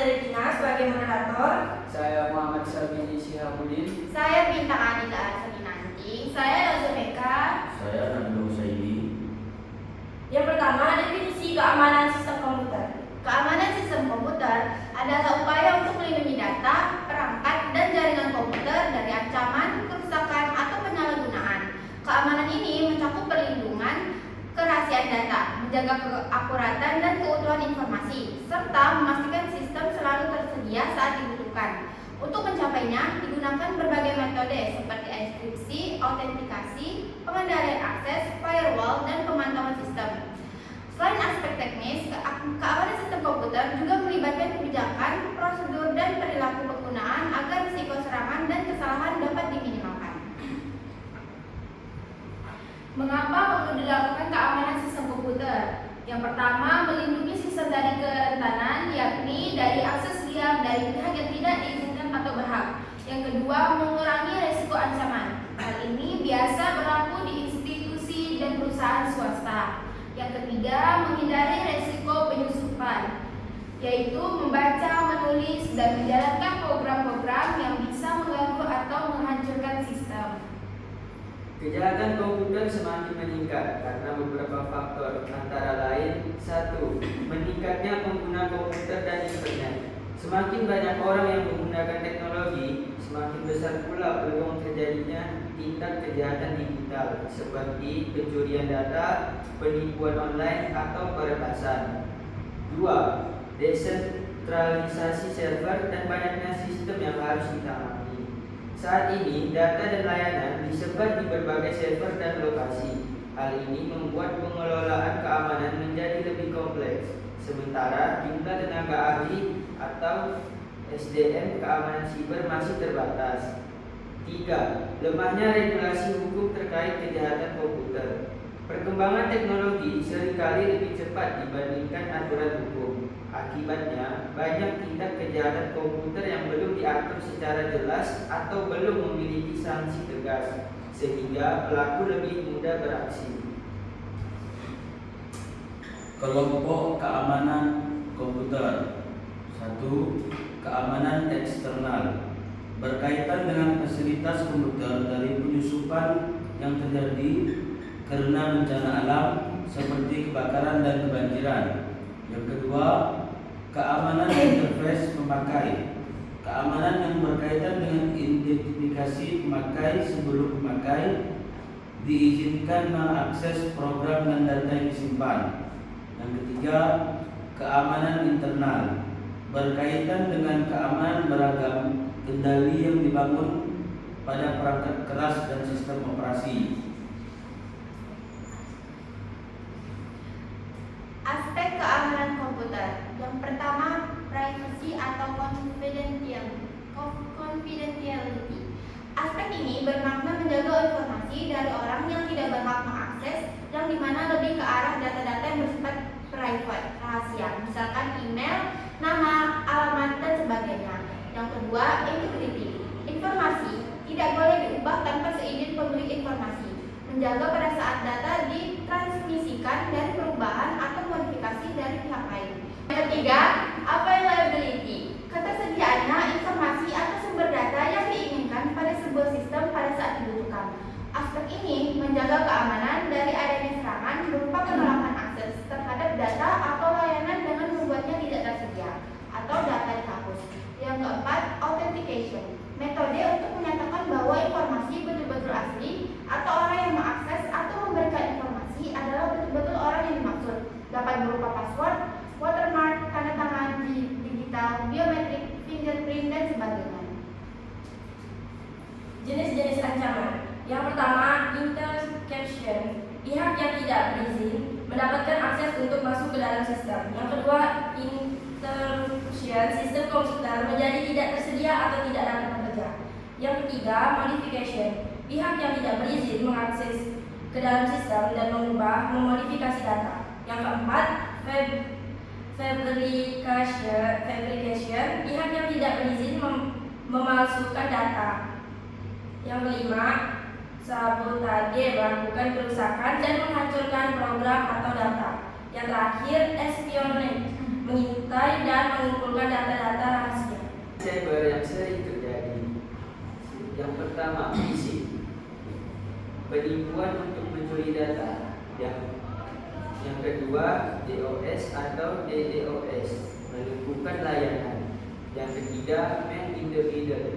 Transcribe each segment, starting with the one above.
Regina sebagai moderator. Saya Muhammad Sabini Sihabuddin. Saya Bintang Anita Arsaninanti. Saya Lazumeka. Saya Nando Saidi. Yang pertama, definisi keamanan sistem komputer. Keamanan sistem komputer adalah upaya untuk melindungi data, perangkat, dan jaringan komputer dari ancaman, kerusakan, atau penyalahgunaan. Keamanan ini mencakup perlindungan kerahasiaan data, menjaga keakuratan dan keutuhan informasi, serta memastikan sistem selalu tersedia saat dibutuhkan. Untuk mencapainya, digunakan berbagai metode seperti enkripsi, autentikasi, pengendalian akses, firewall, dan pemantauan sistem. Selain aspek teknis, keamanan sistem komputer juga melibatkan kebijakan, prosedur, dan perilaku penggunaan agar risiko serangan dan kesalahan dapat diminimalkan. Mengapa perlu dilakukan keamanan sistem komputer? Yang pertama, melindungi sistem dari kerentanan, yakni dari akses liar dari pihak yang tidak diizinkan atau berhak. Yang kedua, mengurangi risiko ancaman. Hal ini biasa berlaku di institusi dan perusahaan swasta. Yang ketiga, menghindari risiko penyusupan, yaitu membaca, menulis, dan menjalankan program-program yang bisa mengganggu atau menghancurkan sistem. Kejahatan komputer semakin meningkat karena beberapa faktor, antara lain 1. Meningkatnya pengguna komputer dan internet. Semakin banyak orang yang menggunakan teknologi, semakin besar pula peluang terjadinya tindak kejahatan digital seperti pencurian data, penipuan online, atau peretasan. 2. Desentralisasi server dan banyaknya sistem yang harus ditangani. Saat ini, data dan layanan disebar di berbagai server dan lokasi. Hal ini membuat pengelolaan keamanan menjadi lebih kompleks. Sementara jumlah tenaga ahli atau SDM keamanan siber masih terbatas. 3. Lemahnya regulasi hukum terkait kejahatan komputer. Perkembangan teknologi seringkali lebih cepat dibandingkan aturan hukum. Akibatnya, banyak tindak kejahatan komputer yang belum diatur secara jelas atau belum memiliki sanksi tegas, sehingga pelaku lebih mudah beraksi. Kelompok keamanan komputer. 1. Keamanan eksternal. Berkaitan dengan fasilitas komputer dari penyusupan yang terjadi karena bencana alam seperti kebakaran dan kebanjiran. Yang kedua, keamanan interface pemakai. Keamanan yang berkaitan dengan identifikasi pemakai sebelum pemakai diizinkan mengakses program dan data yang disimpan. Yang ketiga, keamanan internal. Berkaitan dengan keamanan beragam kendali yang dibangun pada perangkat keras dan sistem operasi. Aspek keamanan komputer. Yang pertama, privacy atau confidentiality. Aspek ini bermakna menjaga informasi dari orang yang tidak berhak mengakses, yang dimana lebih ke arah data-data yang bersifat private, rahasia, misalkan email, nama, alamat, dan sebagainya. Yang kedua, integrity. Informasi tidak boleh diubah tanpa seizin pemilik informasi. Menjaga pada saat data ditransmisikan dari perubahan atau modifikasi dari pihak lain. Yang ketiga, availability. Ketersediaannya informasi atau sumber data yang diinginkan pada sebuah sistem pada saat dibutuhkan. Aspek ini menjaga keamanan dari adanya serangan berupa penolakan akses terhadap data atau layanan dengan membuatnya tidak tersedia atau data dihapus. Yang keempat, authentication. Metode untuk menyatakan bahwa informasi betul-betul asli atau orang yang mengakses atau memberikan informasi adalah betul-betul orang yang dimaksud. Dapat berupa password, watermark, tanda tangan digital, biometrik, fingerprint, dan sebagainya. Jenis-jenis ancaman. Yang pertama, interception. Pihak yang tidak berizin mendapatkan akses untuk masuk ke dalam sistem. Yang kedua, interruption. Sistem komputer menjadi tidak tersedia atau tidak dapat bekerja. Yang ketiga, modification. Pihak yang tidak berizin mengakses ke dalam sistem dan memodifikasi data. Yang keempat, fabrication. Pihak yang tidak berizin memalsukan data. Yang kelima, sabotage, melakukan kerusakan dan menghancurkan program atau data. Yang terakhir, espionage, mengintai dan mengumpulkan data-data rahasia. Cyber yang sering terjadi. Yang pertama, phishing. Penipuan untuk mencuri data. Yang kedua, DOS atau DDoS, melumpuhkan layanan. Yang ketiga, man in the middle,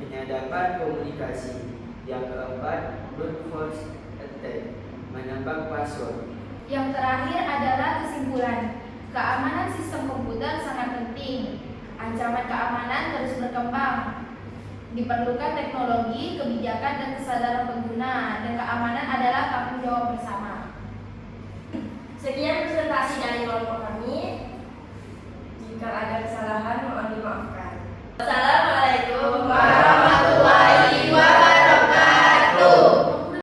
penyadapan komunikasi. Yang keempat, brute force attack, menembak password. Yang terakhir adalah kesimpulan. Keamanan sistem komputer sangat penting. Ancaman keamanan terus berkembang. Diperlukan teknologi, kebijakan, dan kesadaran pengguna, dan keamanan adalah tanggung jawab bersama. Sekian presentasi dari kelompok kami. Jika ada kesalahan,